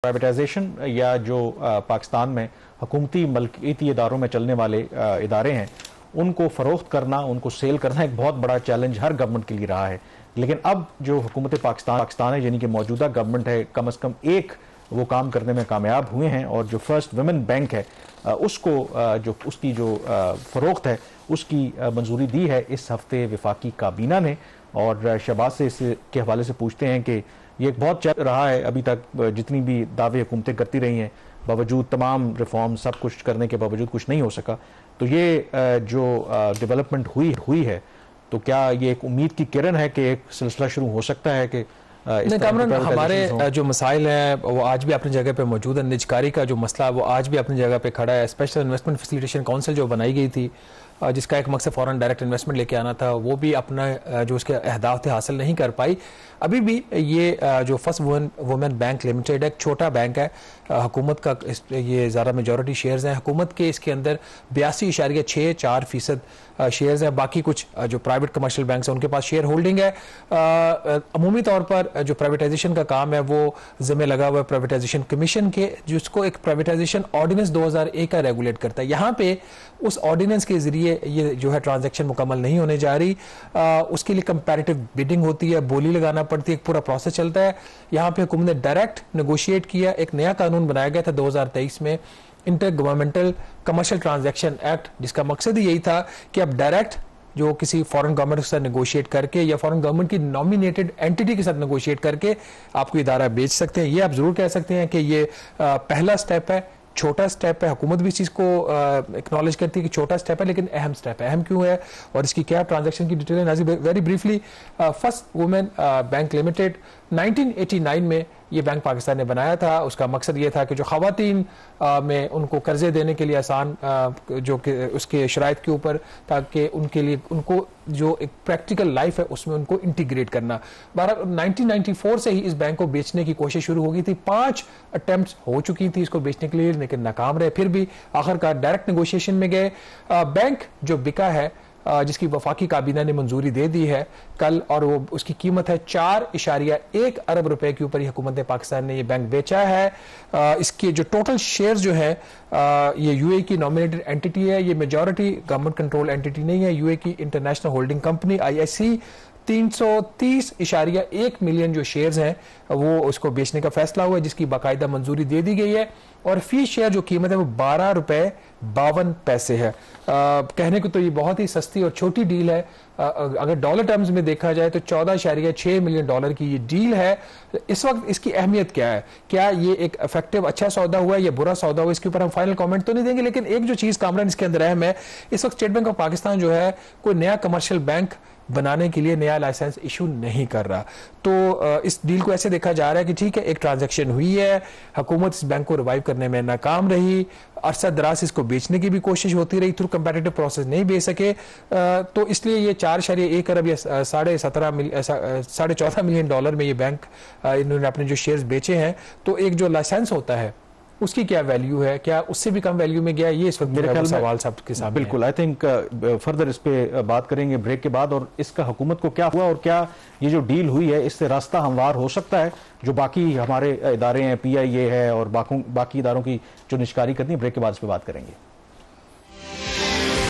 Privatisation या जो पाकिस्तान में हुकूमती मलकियती इदारों में चलने वाले इदारे हैं उनको फ़रोख्त करना, उनको सेल करना एक बहुत बड़ा चैलेंज हर गवर्नमेंट के लिए रहा है। लेकिन अब जो हुकूमत पाकिस्तान है, यानी कि मौजूदा गवर्नमेंट है, कम से कम एक वो काम करने में कामयाब हुए हैं और जो फर्स्ट वुमेन बैंक है उसको जो उसकी जो फ़रोख्त है उसकी मंजूरी दी है इस हफ्ते वफाकी काबीना ने। और शहबाज से इसके हवाले से पूछते हैं कि ये एक बहुत चल रहा है अभी तक, जितनी भी दावे हुकूमतें करती रही हैं, बावजूद तमाम रिफॉर्म सब कुछ करने के बावजूद कुछ नहीं हो सका। तो ये जो डेवलपमेंट हुई है, तो क्या ये एक उम्मीद की किरण है कि एक सिलसिला शुरू हो सकता है कि कामरान, हमारे जो मसाइल हैं वो आज भी अपनी जगह पे मौजूद है। निजकारी का जो मसला वो आज भी अपनी जगह पे खड़ा है। स्पेशल इन्वेस्टमेंट फैसिलिटेशन काउंसिल जो बनाई गई थी जिसका एक मकसद फॉरेन डायरेक्ट इन्वेस्टमेंट लेके आना था, वो भी अपना जो उसके अहदाफ थे हासिल नहीं कर पाई। अभी भी ये जो फर्स्ट वुमेन बैंक लिमिटेड एक छोटा बैंक है, हुकूमत का ये ज़्यादा मेजॉरिटी शेयर्स हैं हुकूमत के, इसके अंदर 82.64% शेयर्स हैं। बाकी कुछ जो प्राइवेट कमर्शियल बैंक हैं उनके पास शेयर होल्डिंग है। अमूमी तौर पर जो प्राइवेटाइजेशन का काम है वो जिम्मे लगा हुआ है प्राइवेटाइजेशन कमीशन के, जिसको एक प्राइवेटाइजेशन ऑर्डिनेंस 2001 का रेगुलेट करता है। यहाँ पे उस ऑर्डिनेंस के जरिए ये जो है ट्रांजैक्शन मुकम्मल नहीं होने जा रही, उसके लिए कंपैरेटिव बिडिंग होती है, बोली लगाना पड़ती है, एक पूरा प्रोसेस चलता है। यहाँ पे हुकूमत ने डायरेक्ट नेगोशिएट किया, एक नया कानून बनाया गया था 2023 में, inter governmental commercial transaction act, जिसका मकसद ही यही था कि अब डायरेक्ट जो किसी फॉरेन गवर्नमेंट के साथ नेगोशिएट करके या फॉरेन गवर्नमेंट की नॉमिनेटेड एंटिटी के साथ नेगोशिएट करके आप कोई इदारा बेच सकते हैं। ये आप जरूर कह सकते हैं कि ये पहला स्टेप है, छोटा स्टेप है। हुकूमत भी इस चीज़ को एक्नॉलेज करती है कि छोटा स्टेप है, लेकिन अहम स्टेप है। अहम क्यों है और इसकी क्या ट्रांजैक्शन की डिटेल है, Nazir very briefly. First women bank limited 1989 में ये बैंक पाकिस्तान ने बनाया था। उसका मकसद ये था कि जो ख़वातीन में उनको कर्जे देने के लिए आसान जो कि उसके शराइत के ऊपर, ताकि उनके लिए उनको जो एक प्रैक्टिकल लाइफ है उसमें उनको इंटीग्रेट करना। 1994 से ही इस बैंक को बेचने की कोशिश शुरू हो गई थी। 5 अटेम्प्ट्स हो चुकी थी इसको बेचने के लिए, लेकिन नाकाम रहे। फिर भी आखिरकार डायरेक्ट नेगोशिएशन में गए। बैंक जो बिका है, जिसकी वफाकी काबीना ने मंजूरी दे दी है कल, और वो उसकी कीमत है 4.1 अरब रुपए के ऊपर हुकूमत पाकिस्तान ने ये बैंक बेचा है। इसके जो टोटल शेयर्स जो है ये यूए की नॉमिनेटेड एंटिटी है, ये मेजॉरिटी गवर्नमेंट कंट्रोल एंटिटी नहीं है। यूए की international holding company IIC 330.1 million जो शेयर्स हैं वो उसको बेचने का फैसला हुआ है, जिसकी बाकायदा मंजूरी दे दी गई है। और फी शेयर जो कीमत है वो 12 रुपए 52 पैसे है। कहने को तो ये बहुत ही सस्ती और छोटी डील है। अगर डॉलर टर्म्स में देखा जाए तो 14.6 मिलियन डॉलर की ये डील है। इस वक्त इसकी अहमियत क्या है, क्या ये एक इफेक्टिव अच्छा सौदा हुआ है या बुरा सौदा हुआ, इसके ऊपर हम फाइनल कमेंट तो नहीं देंगे। लेकिन एक जो चीज कामरान इसके अंदर अहम है, इस वक्त स्टेट बैंक ऑफ पाकिस्तान जो है कोई नया कमर्शियल बैंक बनाने के लिए नया लाइसेंस इशू नहीं कर रहा। तो इस डील को ऐसे देखा जा रहा है कि ठीक है, एक ट्रांजैक्शन हुई है, हुकूमत इस बैंक को रिवाइव करने में नाकाम रही, अरसा दराज इसको बेचने की भी कोशिश होती रही, थ्रू कंपेटिटिव प्रोसेस नहीं बेच सके। तो इसलिए ये 4.1 अरब या 14.5 मिलियन डॉलर में ये बैंक इन्होंने अपने जो शेयर्स बेचे हैं। तो एक जो लाइसेंस होता है उसकी क्या वैल्यू है, क्या उससे भी कम वैल्यू में गया, ये इस वक्त मेरे ख्याल सवाल सबके सामने। बिल्कुल, आई थिंक फर्दर इस पे बात करेंगे ब्रेक के बाद, और इसका हुकूमत को क्या हुआ और क्या ये जो डील हुई है इससे रास्ता हमवार हो सकता है जो बाकी हमारे इदारे हैं, PIA है और बाकी इदारों की जो निष्कारी करनी है। ब्रेक के बाद इस पर बात करेंगे।